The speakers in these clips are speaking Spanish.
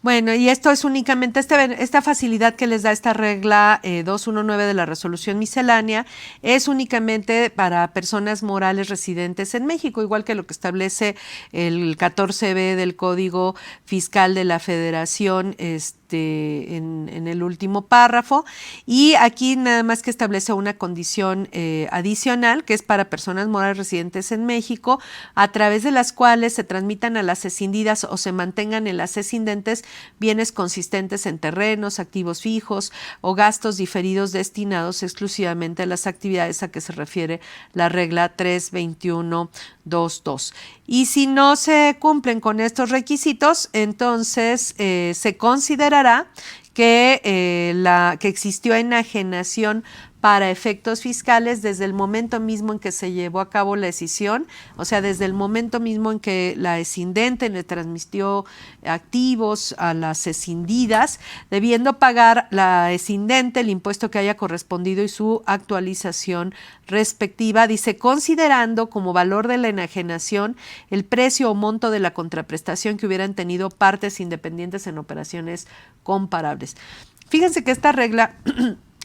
Bueno, y esto es únicamente esta facilidad que les da esta regla 219 de la resolución miscelánea, es únicamente para personas morales residentes en México, igual que lo que establece el 14b del Código Fiscal de la Federación, en el último párrafo, y aquí nada más que establece una condición adicional, que es para personas morales residentes en México, a través de las cuales se transmitan a las escindidas o se mantengan en las escindentes bienes consistentes en terrenos, activos fijos o gastos diferidos destinados exclusivamente a las actividades a que se refiere la regla 321.2.2. Y si no se cumplen con estos requisitos, entonces se considerará que existió enajenación para efectos fiscales desde el momento mismo en que se llevó a cabo la escisión, o sea, desde el momento mismo en que la escindente le transmitió activos a las escindidas, debiendo pagar la escindente el impuesto que haya correspondido y su actualización respectiva, dice, considerando como valor de la enajenación el precio o monto de la contraprestación que hubieran tenido partes independientes en operaciones comparables. Fíjense que esta regla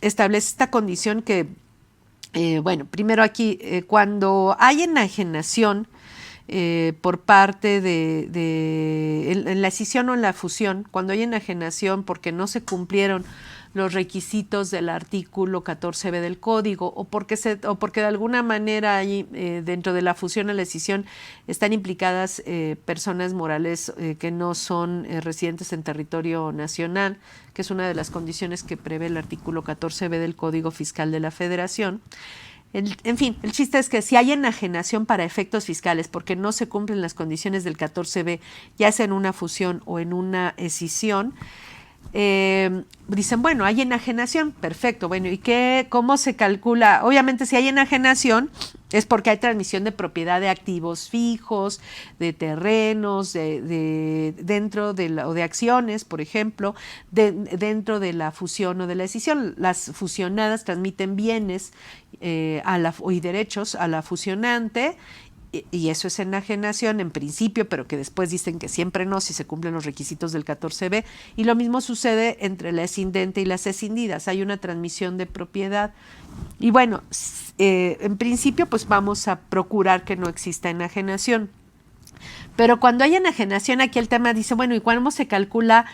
establece esta condición que, bueno, primero aquí, cuando hay enajenación por parte en la escisión o en la fusión, cuando hay enajenación porque no se cumplieron los requisitos del artículo 14b del código o porque de alguna manera hay, dentro de la fusión o la escisión están implicadas personas morales que no son residentes en territorio nacional, que es una de las condiciones que prevé el artículo 14b del Código Fiscal de la Federación. En fin, el chiste es que si hay enajenación para efectos fiscales porque no se cumplen las condiciones del 14b, ya sea en una fusión o en una escisión, dicen, bueno, hay enajenación, perfecto, bueno, ¿y cómo se calcula? Obviamente si hay enajenación es porque hay transmisión de propiedad de activos fijos, de terrenos, dentro o de acciones, por ejemplo, dentro de la fusión o de la escisión. Las fusionadas transmiten bienes y derechos a la fusionante, y eso es enajenación en principio, pero que después dicen que siempre no, si se cumplen los requisitos del 14b, y lo mismo sucede entre la escindente y las escindidas, hay una transmisión de propiedad, y bueno, en principio pues vamos a procurar que no exista enajenación, pero cuando hay enajenación, aquí el tema dice, bueno, ¿y cómo se calcula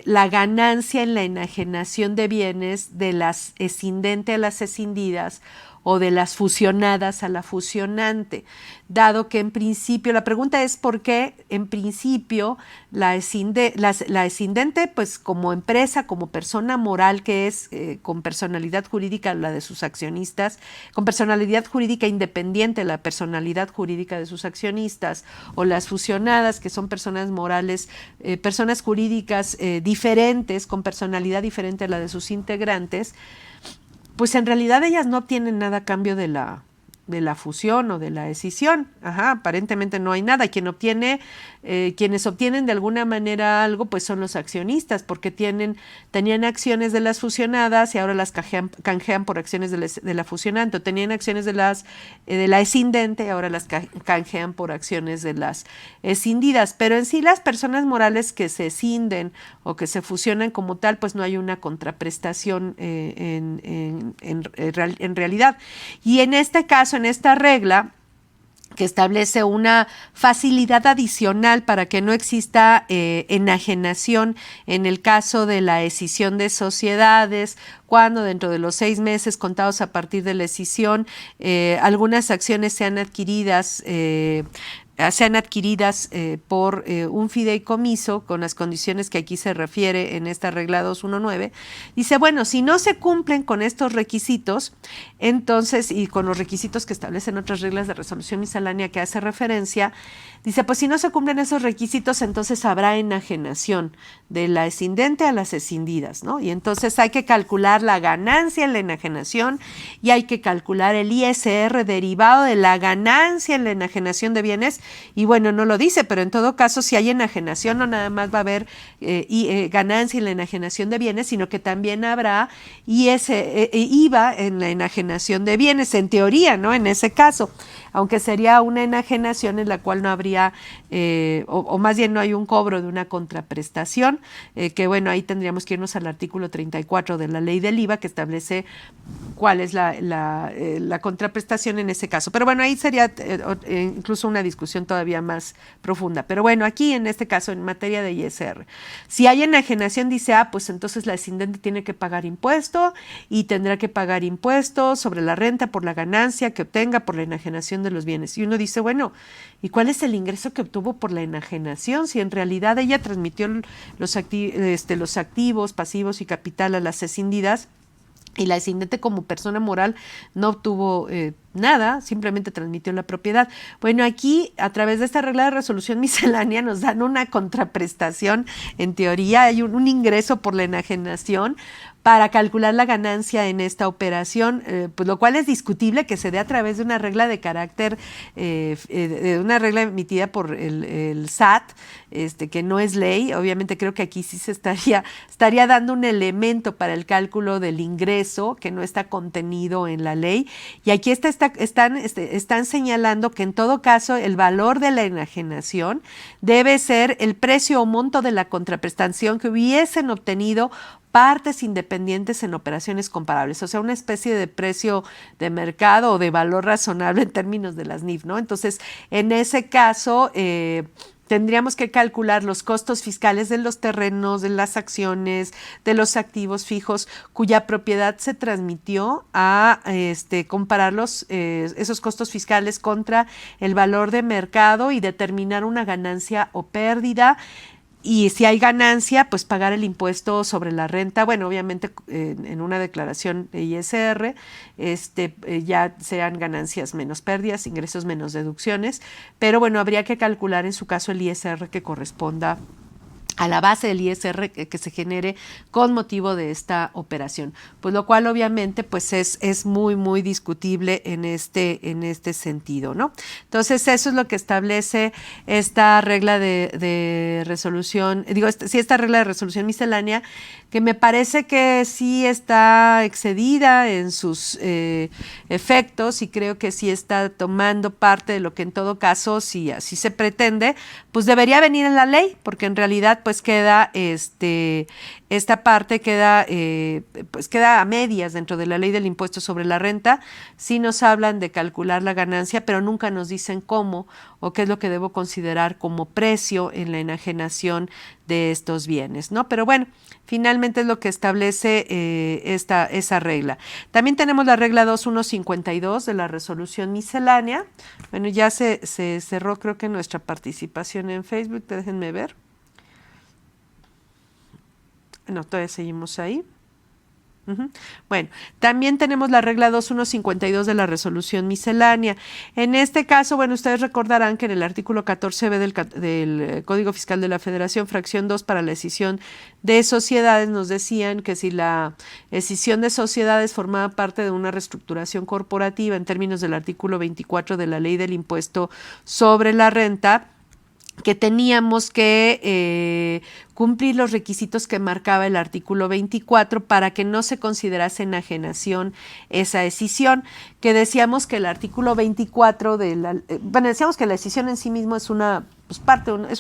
la ganancia en la enajenación de bienes de las escindente a las escindidas o de las fusionadas a la fusionante? Dado que en principio, la pregunta es por qué en principio la escindente, pues como empresa, como persona moral que es con personalidad jurídica la de sus accionistas, con personalidad jurídica independiente la personalidad jurídica de sus accionistas, o las fusionadas que son personas morales, personas jurídicas diferentes, con personalidad diferente a la de sus integrantes, pues en realidad ellas no obtienen nada a cambio de la fusión o de la escisión. Aparentemente no hay nada. Quienes obtienen de alguna manera algo, pues son los accionistas, porque tenían acciones de las fusionadas y ahora las canjean por acciones de la fusionante, o tenían acciones de la escindente y ahora las canjean por acciones de las escindidas. Pero en sí las personas morales que se escinden o que se fusionan como tal, pues no hay una contraprestación en realidad. Y en este caso, en esta regla, que establece una facilidad adicional para que no exista enajenación en el caso de la escisión de sociedades, cuando dentro de los 6 meses contados a partir de la escisión algunas acciones sean adquiridas por un fideicomiso con las condiciones que aquí se refiere en esta regla 219, dice, bueno, si no se cumplen con estos requisitos, entonces, y con los requisitos que establecen otras reglas de resolución miscelánea que hace referencia, dice, pues si no se cumplen esos requisitos, entonces habrá enajenación de la escindente a las escindidas, ¿no? Y entonces hay que calcular la ganancia en la enajenación y hay que calcular el ISR derivado de la ganancia en la enajenación de bienes. Y bueno, no lo dice, pero en todo caso, si hay enajenación, no nada más va a haber ganancia en la enajenación de bienes, sino que también habrá IVA en la enajenación de bienes, en teoría, ¿no? En ese caso. aunque sería una enajenación en la cual no habría, o más bien no hay un cobro de una contraprestación, que bueno, ahí tendríamos que irnos al artículo 34 de la ley del IVA, que establece cuál es la contraprestación en ese caso. Pero bueno, ahí sería incluso una discusión todavía más profunda. Pero bueno, aquí en este caso, en materia de ISR, si hay enajenación, dice, pues entonces la escindente tiene que pagar impuesto y tendrá que pagar impuestos sobre la renta por la ganancia que obtenga por la enajenación de los bienes. Y uno dice, bueno, ¿y cuál es el ingreso que obtuvo por la enajenación? Si en realidad ella transmitió los activos, pasivos y capital a las escindidas, y la escindente como persona moral no obtuvo nada, simplemente transmitió la propiedad. Bueno, aquí a través de esta regla de resolución miscelánea nos dan una contraprestación, en teoría hay un ingreso por la enajenación para calcular la ganancia en esta operación, pues lo cual es discutible que se dé a través de una regla de carácter, una regla emitida por el SAT, que no es ley. Obviamente creo que aquí sí se estaría dando un elemento para el cálculo del ingreso que no está contenido en la ley. Y aquí están señalando que en todo caso el valor de la enajenación debe ser el precio o monto de la contraprestación que hubiesen obtenido partes independientes en operaciones comparables, o sea, una especie de precio de mercado o de valor razonable en términos de las NIF, ¿no? Entonces, en ese caso, tendríamos que calcular los costos fiscales de los terrenos, de las acciones, de los activos fijos cuya propiedad se transmitió, a comparar esos costos fiscales contra el valor de mercado y determinar una ganancia o pérdida. Y si hay ganancia, pues pagar el impuesto sobre la renta, bueno, obviamente en una declaración de ISR, ya sean ganancias menos pérdidas, ingresos menos deducciones, pero bueno, habría que calcular en su caso el ISR que corresponda a la base del ISR que se genere con motivo de esta operación, pues lo cual obviamente pues es muy muy discutible en este sentido, ¿no? Entonces eso es lo que establece esta regla de resolución, esta regla de resolución miscelánea, que me parece que sí está excedida en sus efectos, y creo que sí está tomando parte de lo que en todo caso, si así se pretende, pues debería venir en la ley, porque en realidad pues queda esta parte queda a medias dentro de la ley del impuesto sobre la renta. Sí nos hablan de calcular la ganancia, pero nunca nos dicen cómo o qué es lo que debo considerar como precio en la enajenación de estos bienes, ¿no? Pero bueno, finalmente es lo que establece esa regla. También tenemos la regla 2152 de la resolución miscelánea. Bueno, ya se cerró creo que nuestra participación en Facebook, déjenme ver. No, todavía seguimos ahí. Bueno, también tenemos la regla 2152 de la resolución miscelánea. En este caso, bueno, ustedes recordarán que en el artículo 14b del Código Fiscal de la Federación, fracción 2, para la escisión de sociedades, nos decían que si la escisión de sociedades formaba parte de una reestructuración corporativa en términos del artículo 24 de la Ley del Impuesto sobre la Renta, que teníamos que cumplir los requisitos que marcaba el artículo 24 para que no se considerase enajenación esa escisión, que decíamos que el artículo 24 decíamos que la escisión en sí mismo es una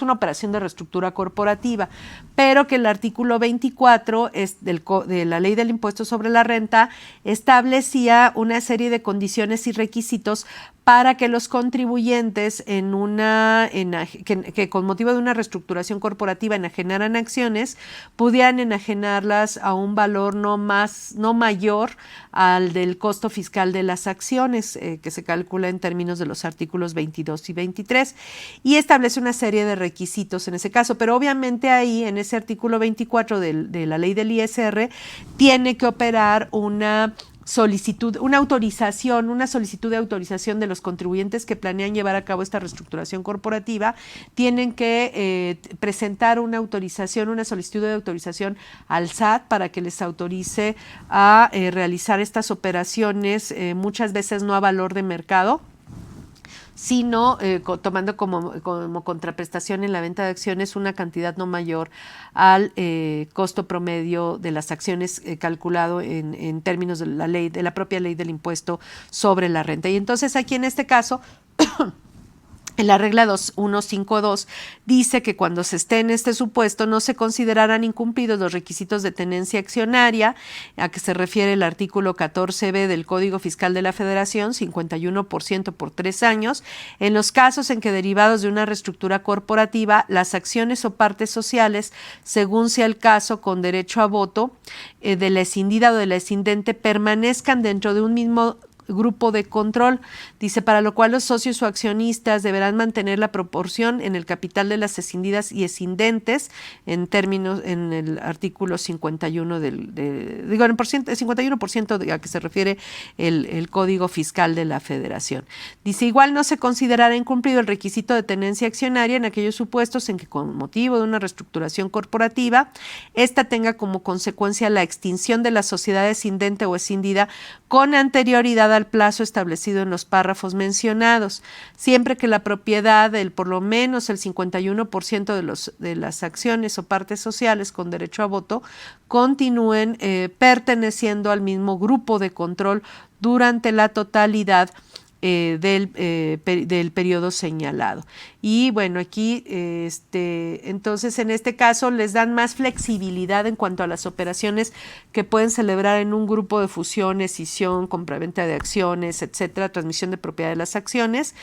operación de reestructura corporativa, pero que el artículo 24 de la Ley del Impuesto sobre la Renta establecía una serie de condiciones y requisitos para que los contribuyentes que con motivo de una reestructuración corporativa enajenaran acciones, pudieran enajenarlas a un valor no mayor al del costo fiscal de las acciones, que se calcula en términos de los artículos 22 y 23, y establece una serie de requisitos en ese caso, pero obviamente ahí en ese artículo 24 de la ley del ISR tiene que operar una solicitud de autorización de los contribuyentes que planean llevar a cabo esta reestructuración corporativa. Tienen que presentar una solicitud de autorización al SAT para que les autorice a realizar estas operaciones, muchas veces no a valor de mercado, sino tomando como contraprestación en la venta de acciones una cantidad no mayor al costo promedio de las acciones calculado en términos de la ley, de la propia ley del impuesto sobre la renta. Y entonces aquí en este caso en la regla 2152 dice que cuando se esté en este supuesto no se considerarán incumplidos los requisitos de tenencia accionaria, a que se refiere el artículo 14b del Código Fiscal de la Federación, 51% por 3 años, en los casos en que derivados de una reestructura corporativa, las acciones o partes sociales, según sea el caso con derecho a voto, de la escindida o de la escindente, permanezcan dentro de un mismo grupo de control, dice, para lo cual los socios o accionistas deberán mantener la proporción en el capital de las escindidas y escindentes en términos, en el artículo 51 en el 51% a que se refiere el Código Fiscal de la Federación. Dice, igual no se considerará incumplido el requisito de tenencia accionaria en aquellos supuestos en que con motivo de una reestructuración corporativa, esta tenga como consecuencia la extinción de la sociedad escindente o escindida con anterioridad al plazo establecido en los párrafos mencionados, siempre que la propiedad del por lo menos el 51% de las acciones o partes sociales con derecho a voto continúen perteneciendo al mismo grupo de control durante la totalidad del periodo señalado. Y bueno, aquí entonces en este caso les dan más flexibilidad en cuanto a las operaciones que pueden celebrar en un grupo de fusión, escisión, compraventa de acciones, etcétera, transmisión de propiedad de las acciones,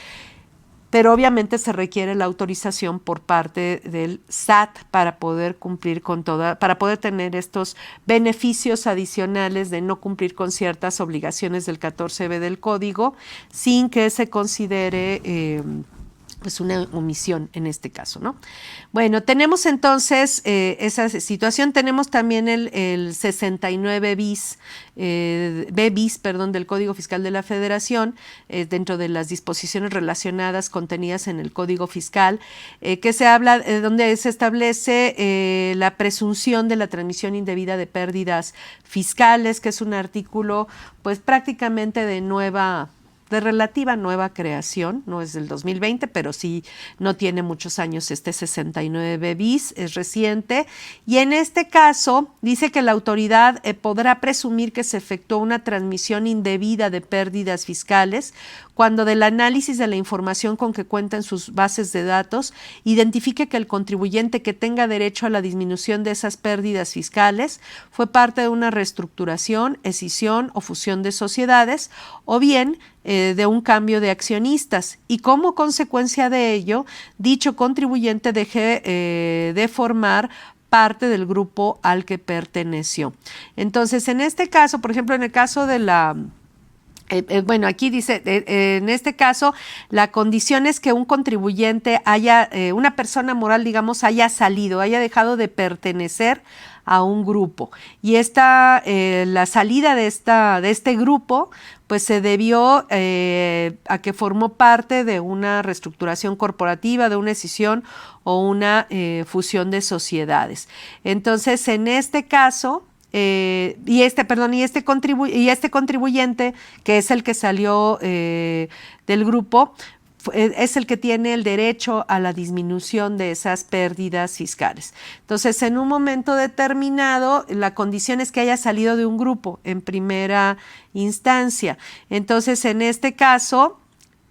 pero obviamente se requiere la autorización por parte del SAT para poder cumplir con para poder tener estos beneficios adicionales de no cumplir con ciertas obligaciones del 14b del código sin que se considere pues una omisión en este caso, ¿no? Bueno, tenemos entonces esa situación, tenemos también el 69 bis, B bis, perdón, del Código Fiscal de la Federación, dentro de las disposiciones relacionadas contenidas en el Código Fiscal, que se habla, donde se establece la presunción de la transmisión indebida de pérdidas fiscales, que es un artículo pues prácticamente de relativa nueva creación, no es del 2020, pero sí no tiene muchos años, 69 bis, es reciente, y en este caso dice que la autoridad podrá presumir que se efectuó una transmisión indebida de pérdidas fiscales cuando del análisis de la información con que cuenta en sus bases de datos identifique que el contribuyente que tenga derecho a la disminución de esas pérdidas fiscales fue parte de una reestructuración, escisión o fusión de sociedades, o bien de un cambio de accionistas, y como consecuencia de ello, dicho contribuyente deje de formar parte del grupo al que perteneció. Entonces, en este caso, por ejemplo, en el caso de la... bueno, aquí dice, en este caso, la condición es que un contribuyente haya, una persona moral, digamos, haya salido, haya dejado de pertenecer a un grupo. Y la salida de este grupo, pues se debió a que formó parte de una reestructuración corporativa, de una escisión o una fusión de sociedades. Entonces, en este caso, este contribuyente, que es el que salió del grupo, es el que tiene el derecho a la disminución de esas pérdidas fiscales. Entonces, en un momento determinado, la condición es que haya salido de un grupo en primera instancia. Entonces, en este caso,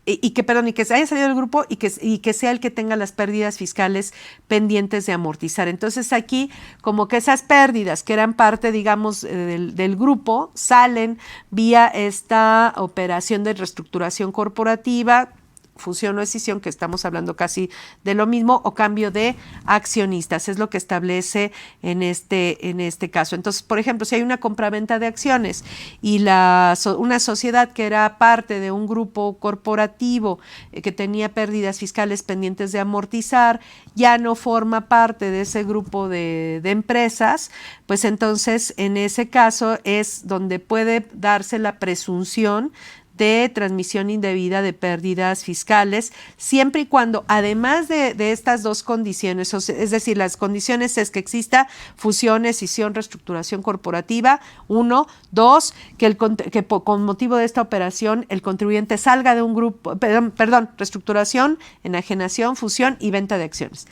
que se haya salido del grupo y que sea el que tenga las pérdidas fiscales pendientes de amortizar. Entonces aquí como que esas pérdidas que eran parte, digamos, del grupo, salen vía esta operación de reestructuración corporativa, fusión o escisión, que estamos hablando casi de lo mismo, o cambio de accionistas, es lo que establece en este caso. Entonces, por ejemplo, si hay una compraventa de acciones y una sociedad que era parte de un grupo corporativo que tenía pérdidas fiscales pendientes de amortizar, ya no forma parte de ese grupo de empresas, pues entonces en ese caso es donde puede darse la presunción de transmisión indebida de pérdidas fiscales, siempre y cuando, además de estas dos condiciones, es decir, las condiciones es que exista fusión, escisión, reestructuración corporativa, 1, 2, que con motivo de esta operación el contribuyente salga de un grupo, perdón, reestructuración, enajenación, fusión y venta de acciones,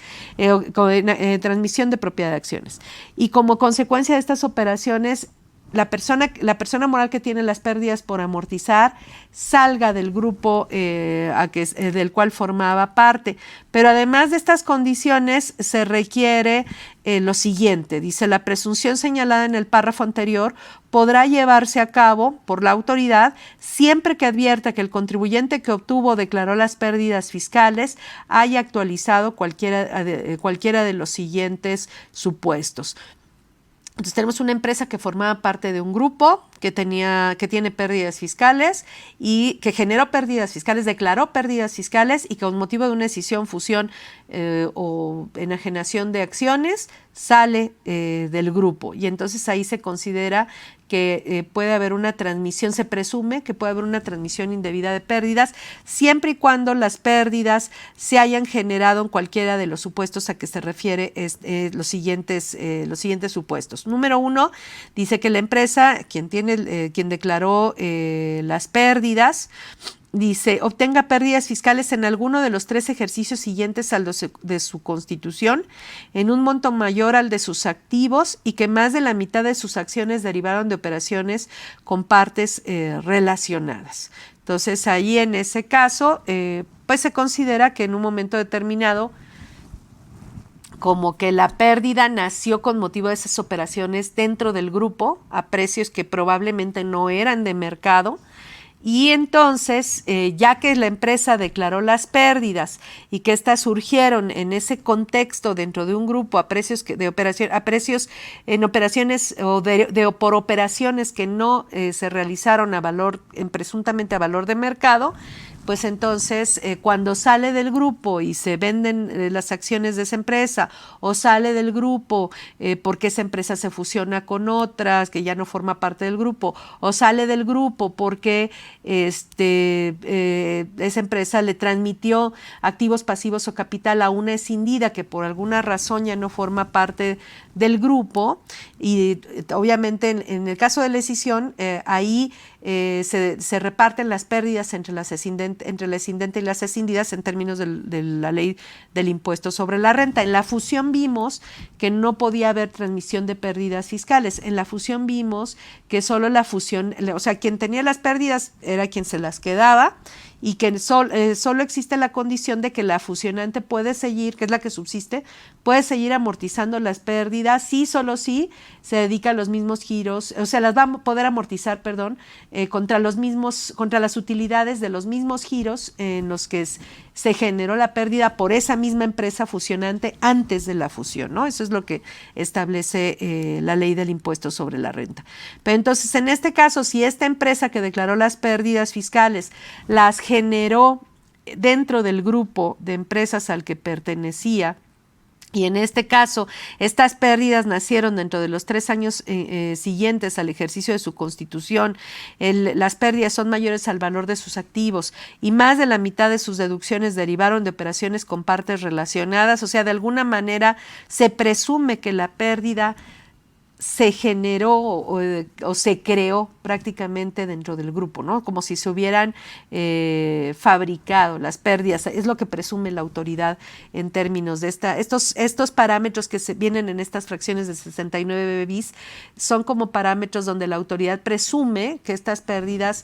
transmisión de propiedad de acciones. Y como consecuencia de estas operaciones, la persona moral que tiene las pérdidas por amortizar salga del grupo del cual formaba parte. Pero además de estas condiciones se requiere lo siguiente, dice: la presunción señalada en el párrafo anterior podrá llevarse a cabo por la autoridad siempre que advierta que el contribuyente que obtuvo o declaró las pérdidas fiscales haya actualizado cualquiera de los siguientes supuestos. Entonces tenemos una empresa que formaba parte de un grupo que tiene pérdidas fiscales y que generó pérdidas fiscales, declaró pérdidas fiscales y que con motivo de una escisión, fusión o enajenación de acciones sale del grupo. Y entonces ahí se considera que puede haber una transmisión, se presume que puede haber una transmisión indebida de pérdidas, siempre y cuando las pérdidas se hayan generado en cualquiera de los supuestos a que se refiere los siguientes supuestos. Número 1, dice que la empresa, quien declaró las pérdidas, dice, obtenga pérdidas fiscales en alguno de los 3 ejercicios siguientes al de su constitución, en un monto mayor al de sus activos y que más de la mitad de sus acciones derivaron de operaciones con partes relacionadas. Entonces, ahí en ese caso, pues se considera que en un momento determinado, como que la pérdida nació con motivo de esas operaciones dentro del grupo a precios que probablemente no eran de mercado. Y entonces, ya que la empresa declaró las pérdidas y que éstas surgieron en ese contexto dentro de un grupo a precios en operaciones o por operaciones que no se realizaron presuntamente a valor de mercado, pues entonces cuando sale del grupo y se venden las acciones de esa empresa o sale del grupo porque esa empresa se fusiona con otras que ya no forma parte del grupo o sale del grupo porque esa empresa le transmitió activos, pasivos o capital a una escindida que por alguna razón ya no forma parte del grupo y obviamente en el caso de la escisión ahí se reparten las pérdidas entre la escindente y las escindidas en términos de la ley del impuesto sobre la renta. En la fusión vimos que no podía haber transmisión de pérdidas fiscales. En la fusión vimos que solo la fusión, o sea, quien tenía las pérdidas era quien se las quedaba y que solo existe la condición de que la fusionante puede seguir, que es la que subsiste, puede seguir amortizando las pérdidas, sí, solo sí, se dedica a los mismos giros, o sea, las va a poder amortizar, contra las utilidades de los mismos giros en los que se generó la pérdida por esa misma empresa fusionante antes de la fusión, ¿no? Eso es lo que establece la ley del impuesto sobre la renta. Pero entonces, en este caso, si esta empresa que declaró las pérdidas fiscales las generó dentro del grupo de empresas al que pertenecía, y en este caso, estas pérdidas nacieron dentro de los 3 años siguientes al ejercicio de su constitución. Las pérdidas son mayores al valor de sus activos y más de la mitad de sus deducciones derivaron de operaciones con partes relacionadas. O sea, de alguna manera se presume que la pérdida se generó o se creó prácticamente dentro del grupo, ¿no? Como si se hubieran fabricado las pérdidas. Es lo que presume la autoridad en términos de estos parámetros que vienen en estas fracciones de 69 bis, son como parámetros donde la autoridad presume que estas pérdidas,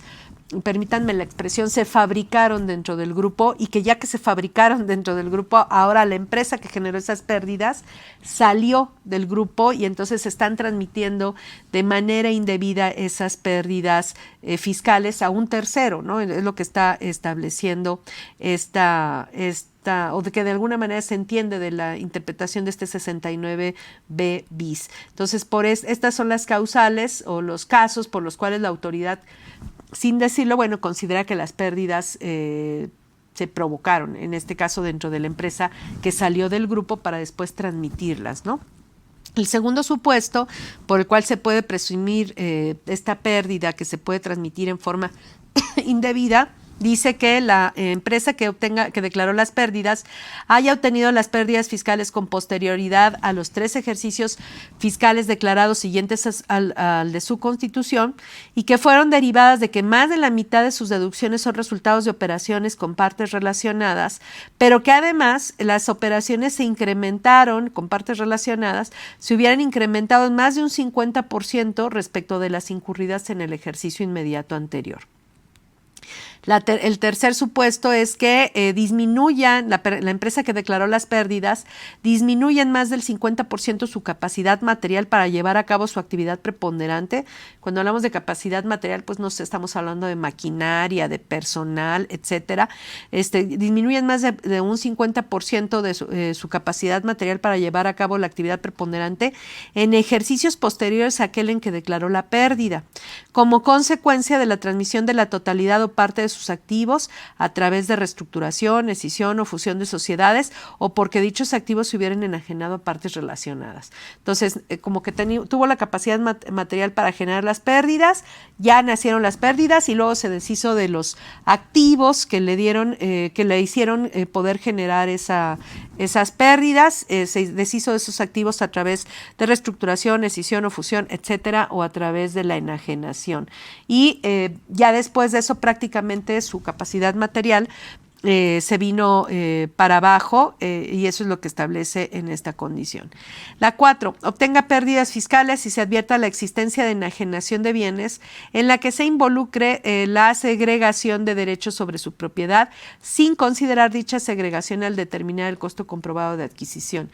permítanme la expresión, se fabricaron dentro del grupo y que ya que se fabricaron dentro del grupo, ahora la empresa que generó esas pérdidas salió del grupo y entonces se están transmitiendo de manera indebida esas pérdidas fiscales a un tercero, ¿no? Es lo que está estableciendo o de que de alguna manera se entiende de la interpretación de este 69b bis. Entonces, estas son las causales o los casos por los cuales la autoridad, sin decirlo, considera que las pérdidas se provocaron, en este caso dentro de la empresa que salió del grupo para después transmitirlas, ¿no? El segundo supuesto por el cual se puede presumir esta pérdida que se puede transmitir en forma indebida dice que la empresa que declaró las pérdidas haya obtenido las pérdidas fiscales con posterioridad a los 3 ejercicios fiscales declarados siguientes al de su constitución y que fueron derivadas de que más de la mitad de sus deducciones son resultados de operaciones con partes relacionadas, pero que además las operaciones se incrementaron con partes relacionadas, se hubieran incrementado en más de un 50% respecto de las incurridas en el ejercicio inmediato anterior. El tercer supuesto es que disminuyan, la empresa que declaró las pérdidas, disminuya en más del 50% su capacidad material para llevar a cabo su actividad preponderante. Cuando hablamos de capacidad material, pues no estamos hablando de maquinaria, de personal, etcétera. Disminuyen más de un 50% de su capacidad material para llevar a cabo la actividad preponderante en ejercicios posteriores a aquel en que declaró la pérdida, como consecuencia de la transmisión de la totalidad o parte de sus activos a través de reestructuración, escisión o fusión de sociedades o porque dichos activos se hubieran enajenado a partes relacionadas. Entonces, como que tuvo la capacidad material para generar las pérdidas, ya nacieron las pérdidas y luego se deshizo de los activos que le dieron, que le hicieron poder generar esas pérdidas, se deshizo de esos activos a través de reestructuración, escisión o fusión, etcétera, o a través de la enajenación. Y ya después de eso prácticamente su capacidad material se vino para abajo y eso es lo que establece en esta condición. La 4, obtenga pérdidas fiscales si se advierta la existencia de enajenación de bienes en la que se involucre la segregación de derechos sobre su propiedad sin considerar dicha segregación al determinar el costo comprobado de adquisición.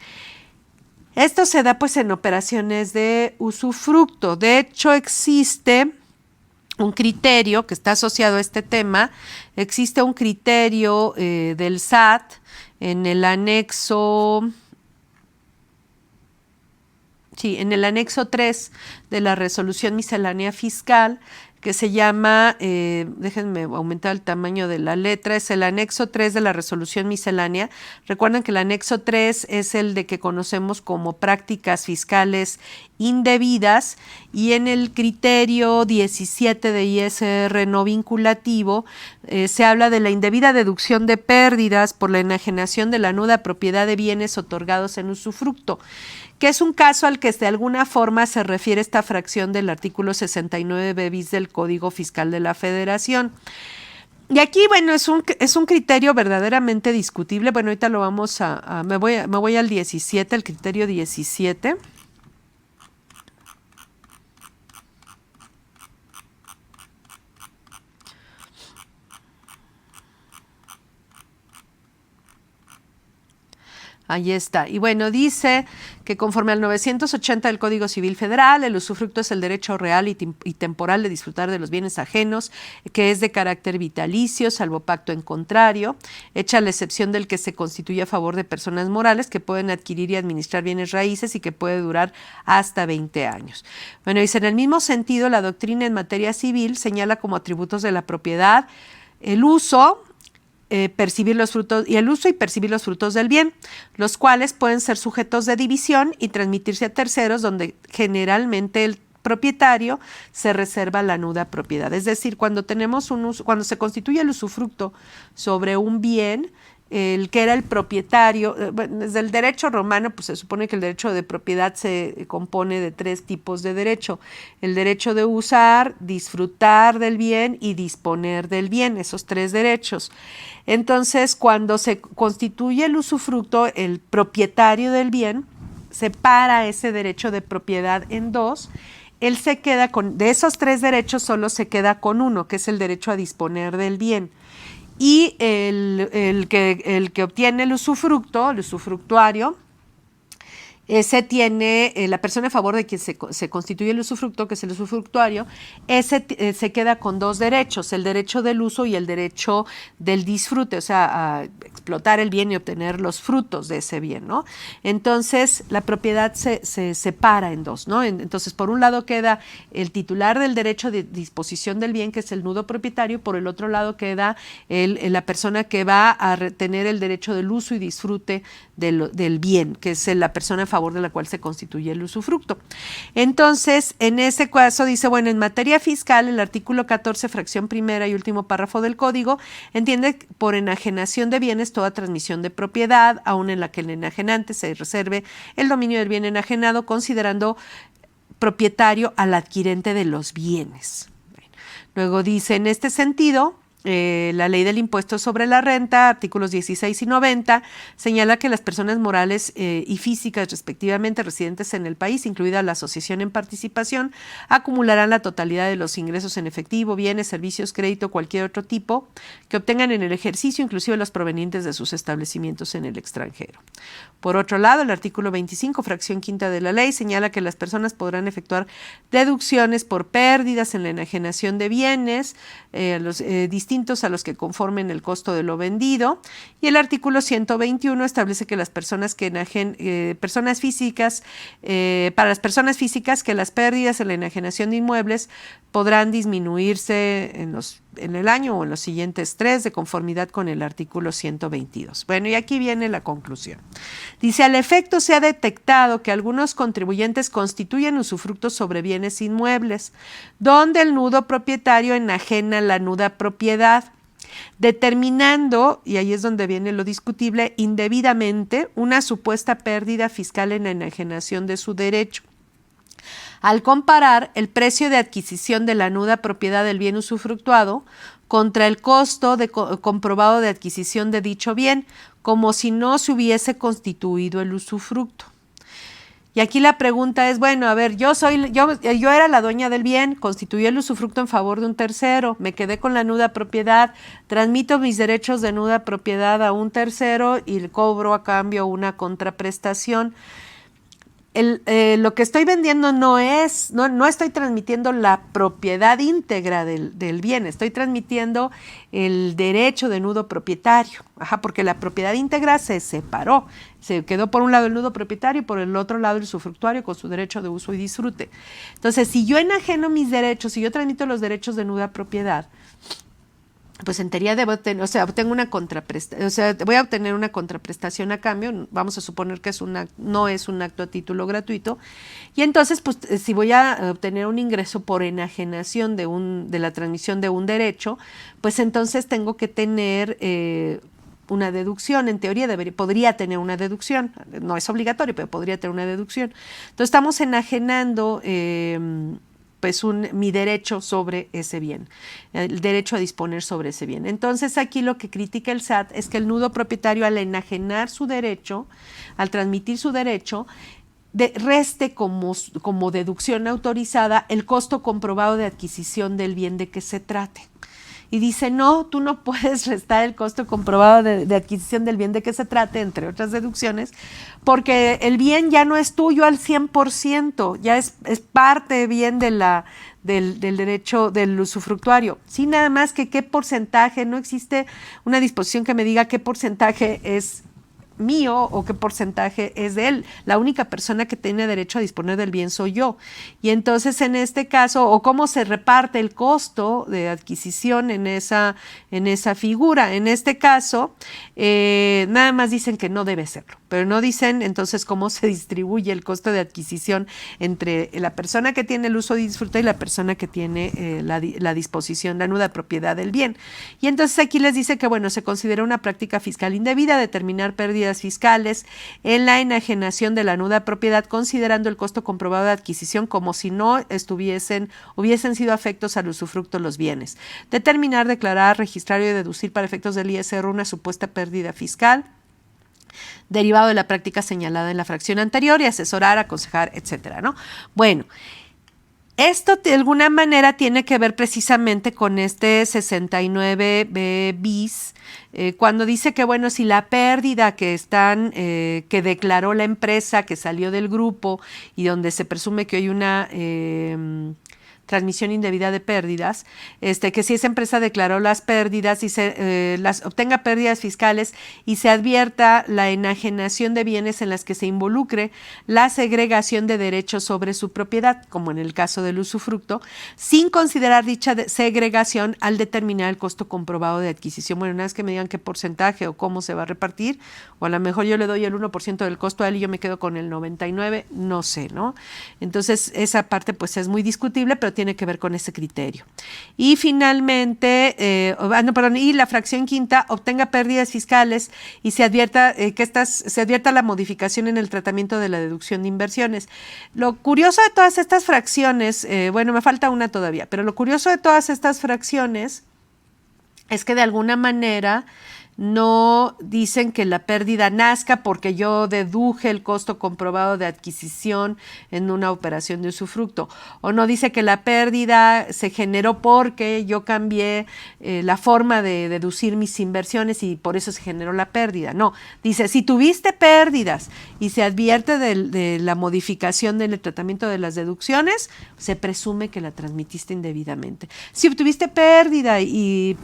Esto se da pues en operaciones de usufructo. De hecho, existe un criterio que está asociado a este tema, existe un criterio del SAT en el anexo 3 de la resolución miscelánea fiscal, que se llama, déjenme aumentar el tamaño de la letra, es el anexo 3 de la resolución miscelánea. Recuerden que el anexo 3 es el de que conocemos como prácticas fiscales indebidas y en el criterio 17 de ISR no vinculativo se habla de la indebida deducción de pérdidas por la enajenación de la nuda propiedad de bienes otorgados en usufructo, que es un caso al que de alguna forma se refiere esta fracción del artículo 69b bis del Código Fiscal de la Federación. Y aquí, bueno, es un criterio verdaderamente discutible. Bueno, ahorita lo vamos me voy al 17, el criterio 17. Ahí está. Y bueno, dice que conforme al 980 del Código Civil Federal, el usufructo es el derecho real y temporal de disfrutar de los bienes ajenos, que es de carácter vitalicio, salvo pacto en contrario, hecha la excepción del que se constituye a favor de personas morales que pueden adquirir y administrar bienes raíces y que puede durar hasta 20 años. Bueno, dice, en el mismo sentido, la doctrina en materia civil señala como atributos de la propiedad el uso, percibir los frutos y el uso y percibir los frutos del bien, los cuales pueden ser sujetos de división y transmitirse a terceros, donde generalmente el propietario se reserva la nuda propiedad. Es decir, cuando tenemos cuando se constituye el usufructo sobre un bien, el que era el propietario, desde el derecho romano, pues se supone que el derecho de propiedad se compone de 3 tipos de derecho: el derecho de usar, disfrutar del bien y disponer del bien, esos 3 derechos. Entonces, cuando se constituye el usufructo, el propietario del bien separa ese derecho de propiedad en 2. Él se queda de esos 3 derechos, solo se queda con uno, que es el derecho a disponer del bien. Y el que obtiene el usufructuario, ese tiene la persona a favor de quien se constituye el usufructo, que es el usufructuario, ese se queda con 2 derechos, el derecho del uso y el derecho del disfrute, o sea, a explotar el bien y obtener los frutos de ese bien, ¿no? Entonces, la propiedad se separa en 2, ¿no? Entonces, por un lado queda el titular del derecho de disposición del bien, que es el nudo propietario, por el otro lado queda la persona que va a tener el derecho del uso y disfrute del bien, que es la persona a favor favor de la cual se constituye el usufructo. Entonces, en ese caso dice, bueno, en materia fiscal, el artículo 14, fracción primera y último párrafo del Código, entiende por enajenación de bienes toda transmisión de propiedad, aun en la que el enajenante se reserve el dominio del bien enajenado, considerando propietario al adquirente de los bienes. Bueno, luego dice, en este sentido, la ley del impuesto sobre la renta, artículos 16 y 90, señala que las personas morales y físicas respectivamente residentes en el país, incluida la asociación en participación, acumularán la totalidad de los ingresos en efectivo, bienes, servicios, crédito, cualquier otro tipo que obtengan en el ejercicio, inclusive los provenientes de sus establecimientos en el extranjero. Por otro lado, el artículo 25, fracción quinta de la ley, señala que las personas podrán efectuar deducciones por pérdidas en la enajenación de bienes, distintos a los que conformen el costo de lo vendido, y el artículo 121 establece que las personas que personas físicas, para las personas físicas, que las pérdidas en la enajenación de inmuebles podrán disminuirse en el año o en los siguientes 3 de conformidad con el artículo 122. Bueno, y aquí viene la conclusión. Dice, al efecto se ha detectado que algunos contribuyentes constituyen usufructos sobre bienes inmuebles, donde el nudo propietario enajena la nuda propiedad, determinando, y ahí es donde viene lo discutible, indebidamente una supuesta pérdida fiscal en la enajenación de su derecho. Al comparar el precio de adquisición de la nuda propiedad del bien usufructuado contra el costo comprobado de adquisición de dicho bien, como si no se hubiese constituido el usufructo. Y aquí la pregunta es, bueno, a ver, yo era la dueña del bien, constituí el usufructo en favor de un tercero, me quedé con la nuda propiedad, transmito mis derechos de nuda propiedad a un tercero y le cobro a cambio una contraprestación. Lo que estoy vendiendo no estoy transmitiendo la propiedad íntegra del bien, estoy transmitiendo el derecho de nudo propietario, porque la propiedad íntegra se separó, se quedó por un lado el nudo propietario y por el otro lado el usufructuario con su derecho de uso y disfrute. Entonces, si yo enajeno mis derechos, si yo transmito los derechos de nuda propiedad, pues en teoría obtengo una contraprestación, voy a obtener una contraprestación a cambio, vamos a suponer que no es un acto a título gratuito, y entonces, pues, si voy a obtener un ingreso por enajenación de la transmisión de un derecho, pues entonces tengo que tener una deducción, en teoría podría tener una deducción, no es obligatorio, pero podría tener una deducción. Entonces estamos enajenando mi derecho sobre ese bien, el derecho a disponer sobre ese bien. Entonces aquí lo que critica el SAT es que el nudo propietario, al enajenar su derecho, al transmitir su derecho, reste como deducción autorizada el costo comprobado de adquisición del bien de que se trate. Y dice, no, tú no puedes restar el costo comprobado de adquisición del bien de que se trate, entre otras deducciones, porque el bien ya no es tuyo al 100%, ya es parte bien del derecho del usufructuario. Sí, nada más que qué porcentaje, no existe una disposición que me diga qué porcentaje es mío o qué porcentaje es de él. La única persona que tiene derecho a disponer del bien soy yo. Y entonces en este caso, o cómo se reparte el costo de adquisición en esa figura. En este caso, nada más dicen que no debe serlo, pero no dicen entonces cómo se distribuye el costo de adquisición entre la persona que tiene el uso y disfrute y la persona que tiene la disposición, la nuda propiedad del bien. Y entonces aquí les dice que, bueno, se considera una práctica fiscal indebida determinar pérdidas fiscales en la enajenación de la nuda propiedad, considerando el costo comprobado de adquisición como si no hubiesen sido afectos al usufructo los bienes. Determinar, declarar, registrar y deducir para efectos del ISR una supuesta pérdida fiscal derivado de la práctica señalada en la fracción anterior y asesorar, aconsejar, etcétera, ¿no? Bueno, esto de alguna manera tiene que ver precisamente con este 69b bis, cuando dice que, bueno, si la pérdida que declaró la empresa que salió del grupo y donde se presume que hay una transmisión indebida de pérdidas, que si esa empresa declaró las pérdidas y obtenga pérdidas fiscales y se advierta la enajenación de bienes en las que se involucre la segregación de derechos sobre su propiedad, como en el caso del usufructo, sin considerar dicha segregación al determinar el costo comprobado de adquisición. Bueno, una vez que me digan qué porcentaje o cómo se va a repartir, o a lo mejor yo le doy el 1% del costo a él y yo me quedo con el 99%, no sé, ¿no? Entonces, esa parte pues es muy discutible, pero tiene que ver con ese criterio. Y finalmente, y la fracción quinta, obtenga pérdidas fiscales y se advierta se advierta la modificación en el tratamiento de la deducción de inversiones. Lo curioso de todas estas fracciones, bueno, me falta una todavía, pero lo curioso de todas estas fracciones es que de alguna manera no dicen que la pérdida nazca porque yo deduje el costo comprobado de adquisición en una operación de usufructo, o no dice que la pérdida se generó porque yo cambié la forma de deducir mis inversiones y por eso se generó la pérdida. No, dice, si tuviste pérdidas y se advierte de la modificación del tratamiento de las deducciones, se presume que la transmitiste indebidamente. Si tuviste pérdida y